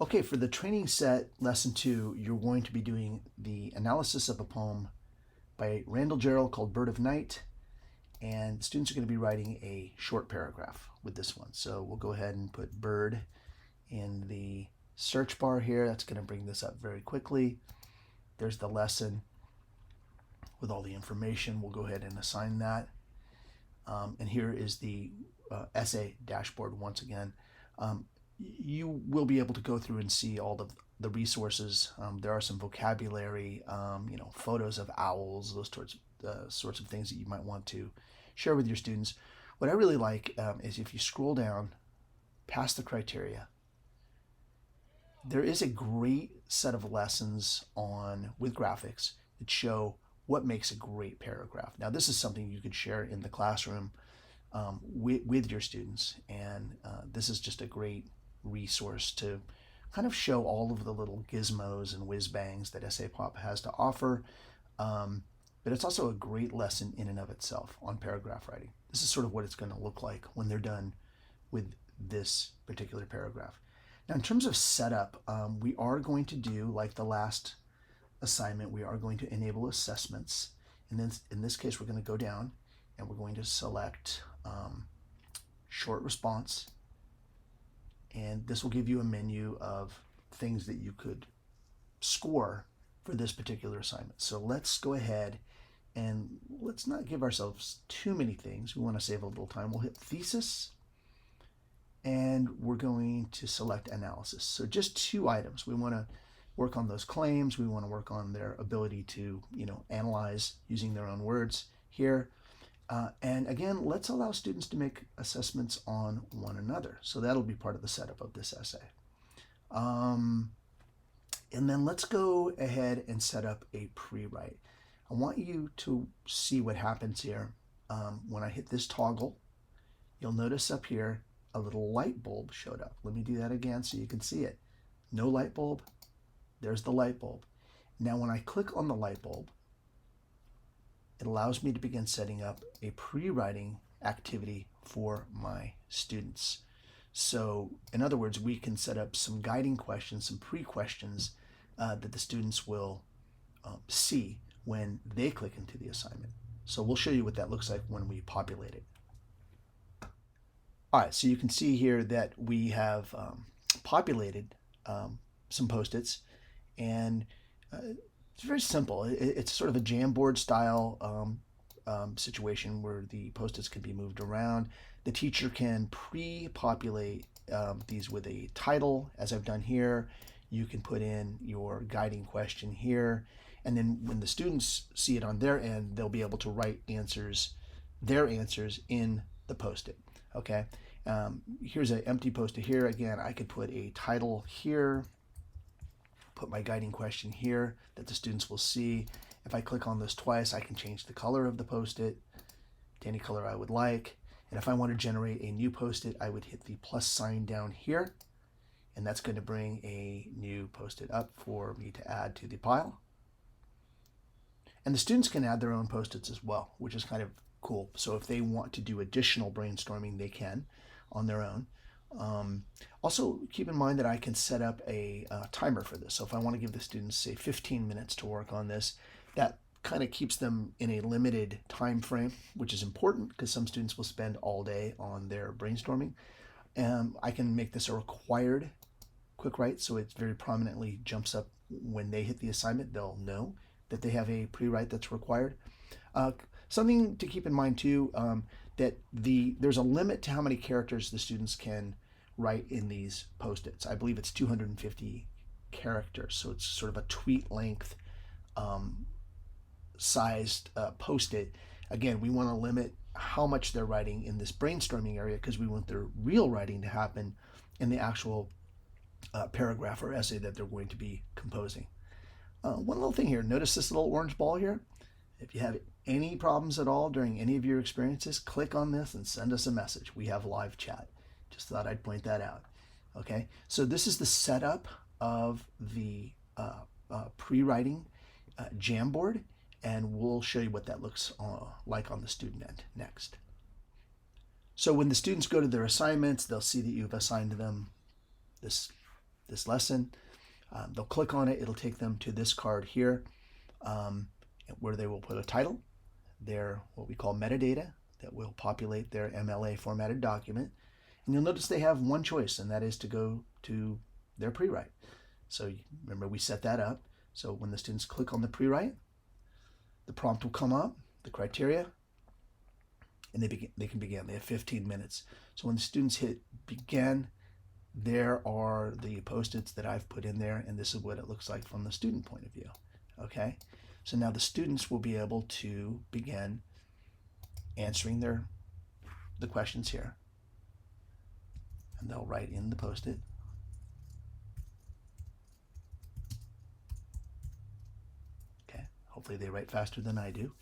Okay, for the training set, lesson 2, you're going to be doing the analysis of a poem by Randall Jarrell called Bird of Night, and the students are going to be writing a short paragraph with this one. So we'll go ahead and put bird in the search bar here. That's going to bring this up very quickly. There's the lesson with all the information. We'll go ahead and assign that. And here is the essay dashboard once again. You will be able to go through and see all the resources. There are some vocabulary, photos of owls, those sorts of things that you might want to share with your students. What I really like is if you scroll down past the criteria, there is a great set of lessons with graphics that show what makes a great paragraph. Now, this is something you could share in the classroom with your students, and this is just a great resource to kind of show all of the little gizmos and whiz bangs that EssayPop has to offer. But it's also a great lesson in and of itself on paragraph writing. This is sort of what it's going to look like when they're done with this particular paragraph. Now, in terms of setup, we are going to do, like the last assignment, we are going to enable assessments. And then in this case, we're going to go down and we're going to select short response. And this will give you a menu of things that you could score for this particular assignment. So let's go ahead and let's not give ourselves too many things. We want to save a little time. We'll hit thesis and we're going to select analysis. So just 2 items. We want to work on those claims. We want to work on their ability to, analyze using their own words here. And again, let's allow students to make assessments on one another. So that'll be part of the setup of this essay. And then let's go ahead and set up a pre-write. I want you to see what happens here. When I hit this toggle, you'll notice up here a little light bulb showed up. Let me do that again so you can see it. No light bulb. There's the light bulb. Now when I click on the light bulb, it allows me to begin setting up a pre-writing activity for my students. So in other words, we can set up some guiding questions, some pre-questions that the students will see when they click into the assignment. So we'll show you what that looks like when we populate it. All right, so you can see here that we have populated some Post-its, and it's very simple. It's sort of a Jamboard style situation where the Post-its can be moved around. The teacher can pre-populate these with a title, as I've done here. You can put in your guiding question here, and then when the students see it on their end, they'll be able to write their answers in the Post-it. Okay, here's an empty Post-it here. Again, I could put a title here, put my guiding question here that the students will see. If I click on this twice, I can change the color of the Post-it to any color I would like. And if I want to generate a new Post-it, I would hit the plus sign down here, and that's going to bring a new Post-it up for me to add to the pile. And the students can add their own Post-its as well, which is kind of cool. So if they want to do additional brainstorming, they can on their own. Also, keep in mind that I can set up a timer for this. So if I want to give the students, say, 15 minutes to work on this, that kind of keeps them in a limited time frame, which is important because some students will spend all day on their brainstorming. I can make this a required quick write, so it very prominently jumps up when they hit the assignment. They'll know that they have a pre-write that's required. Something to keep in mind too, that there's a limit to how many characters the students can write in these Post-its. I believe it's 250 characters, so it's sort of a tweet length sized Post-it. Again, we want to limit how much they're writing in this brainstorming area because we want their real writing to happen in the actual paragraph or essay that they're going to be composing. One little thing here, notice this little orange ball here? If you have any problems at all during any of your experiences, click on this and send us a message. We have live chat. Just thought I'd point that out. Okay, so this is the setup of the pre-writing Jamboard, and we'll show you what that looks like on the student end next. So when the students go to their assignments, they'll see that you've assigned them this this lesson. They'll click on it. It'll take them to this card here, where they will put a title, their what we call metadata that will populate their MLA formatted document. And you'll notice they have one choice, and that is to go to their pre-write. So remember, we set that up. So when the students click on the pre-write, the prompt will come up, the criteria, and they can begin. They have 15 minutes. So when the students hit begin, there are the post-its that I've put in there, and this is what it looks like from the student point of view. Okay, so now the students will be able to begin answering the questions here, and they'll write in the post-it. Okay, hopefully they write faster than I do,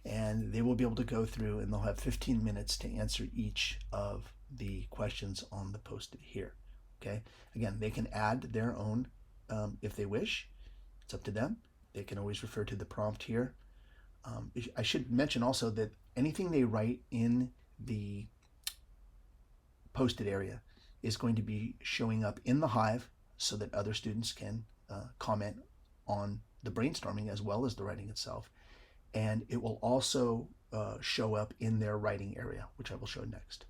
and they will be able to go through, and they'll have 15 minutes to answer each of the questions on the post-it here. Okay, again, they can add their own if they wish. It's up to them. They can always refer to the prompt here. I should mention also that anything they write in the post-it area is going to be showing up in the Hive so that other students can comment on the brainstorming as well as the writing itself. And it will also show up in their writing area, which I will show next.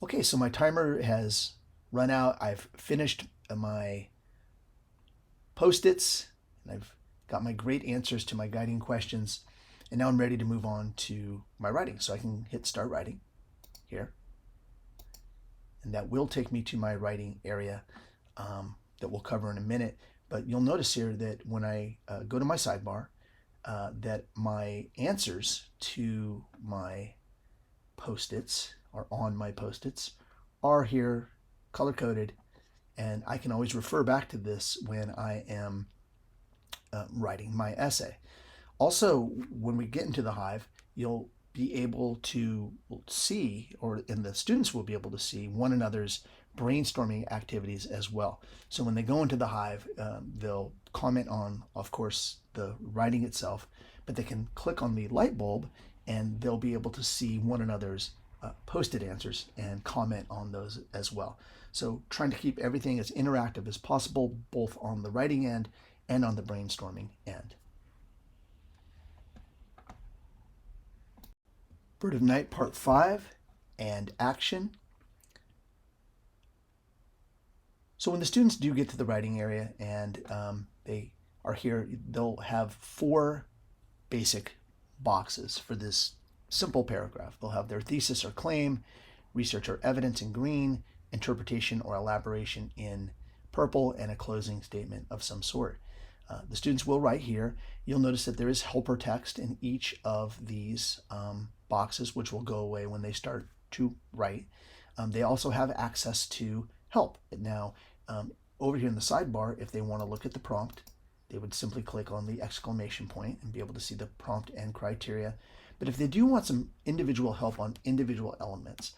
Okay, so my timer has run out. I've finished my post-its, and I've got my great answers to my guiding questions, and now I'm ready to move on to my writing. So I can hit start writing here, and that will take me to my writing area that we'll cover in a minute. But you'll notice here that when I go to my sidebar, that my answers to my post-its on my post-its are here color-coded, and I can always refer back to this when I am writing my essay. Also, when we get into the Hive, you'll be able to see, and the students will be able to see one another's brainstorming activities as well. So when they go into the Hive, they'll comment on, of course, the writing itself, but they can click on the light bulb and they'll be able to see one another's post-it answers and comment on those as well. So trying to keep everything as interactive as possible, both on the writing end and on the brainstorming end. Bird of Night Part 5 and Action. So when the students do get to the writing area and they are here, they'll have 4 basic boxes for this simple paragraph. They'll have their thesis or claim, research or evidence in green, interpretation or elaboration in purple, and a closing statement of some sort. The students will write here. You'll notice that there is helper text in each of these boxes, which will go away when they start to write. They also have access to help. Now, over here in the sidebar, if they want to look at the prompt, they would simply click on the exclamation point and be able to see the prompt and criteria. But if they do want some individual help on individual elements,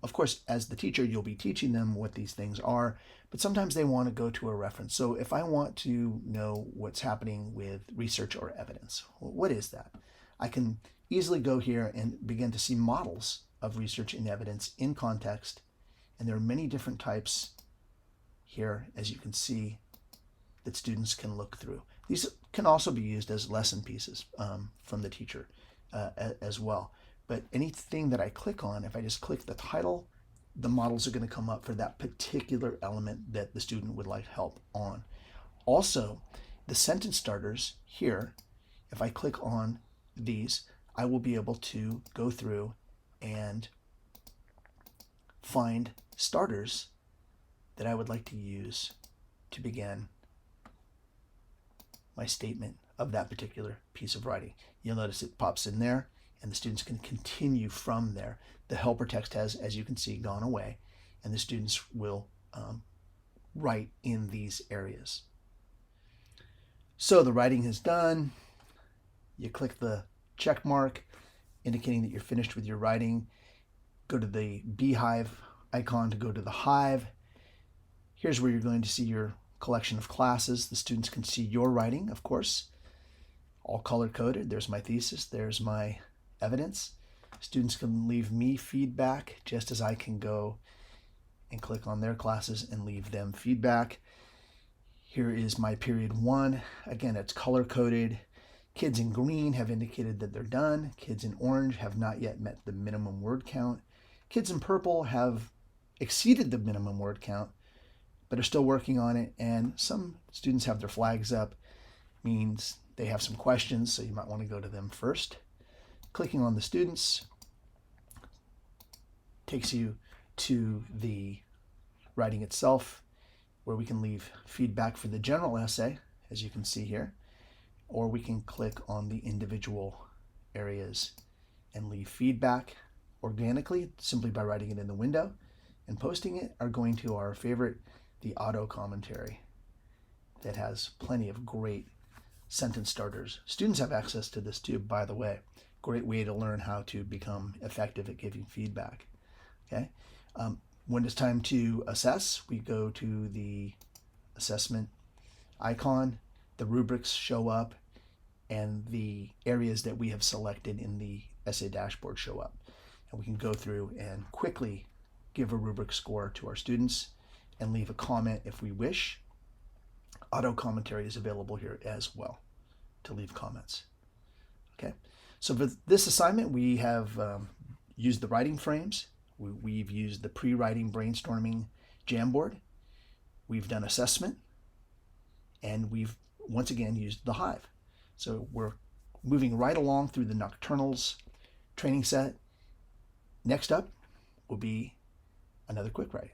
of course, as the teacher, you'll be teaching them what these things are, but sometimes they want to go to a reference. So if I want to know what's happening with research or evidence, well, what is that? I can easily go here and begin to see models of research and evidence in context. And there are many different types here, as you can see, that students can look through. These can also be used as lesson pieces from the teacher as well. But anything that I click on, if I just click the title, the models are going to come up for that particular element that the student would like help on. Also, the sentence starters here, if I click on these, I will be able to go through and find starters that I would like to use to begin my statement of that particular piece of writing. You'll notice it pops in there, and the students can continue from there. The helper text has, as you can see, gone away, and the students will write in these areas. So the writing is done. You click the check mark indicating that you're finished with your writing. Go to the beehive icon to go to the Hive. Here's where you're going to see your collection of classes. The students can see your writing, of course, all color-coded. There's my thesis, there's my evidence. Students can leave me feedback just as I can go and click on their classes and leave them feedback. Here is my period 1. Again, it's color coded. Kids in green have indicated that they're done. Kids in orange have not yet met the minimum word count. Kids in purple have exceeded the minimum word count, but are still working on it. And some students have their flags up, means they have some questions, so you might want to go to them first. Clicking on the students takes you to the writing itself, where we can leave feedback for the general essay, as you can see here, or we can click on the individual areas and leave feedback organically simply by writing it in the window and posting it, or going to our favorite, the auto commentary, that has plenty of great sentence starters. Students have access to this too, by the way. Great way to learn how to become effective at giving feedback. Okay. When it's time to assess, we go to the assessment icon, the rubrics show up, and the areas that we have selected in the essay dashboard show up. And we can go through and quickly give a rubric score to our students and leave a comment if we wish. Auto commentary is available here as well to leave comments. Okay, so for this assignment, we have used the writing frames. We've used the pre-writing brainstorming Jamboard. We've done assessment, and we've once again used the Hive. So we're moving right along through the Nocturnals training set. Next up will be another quick write.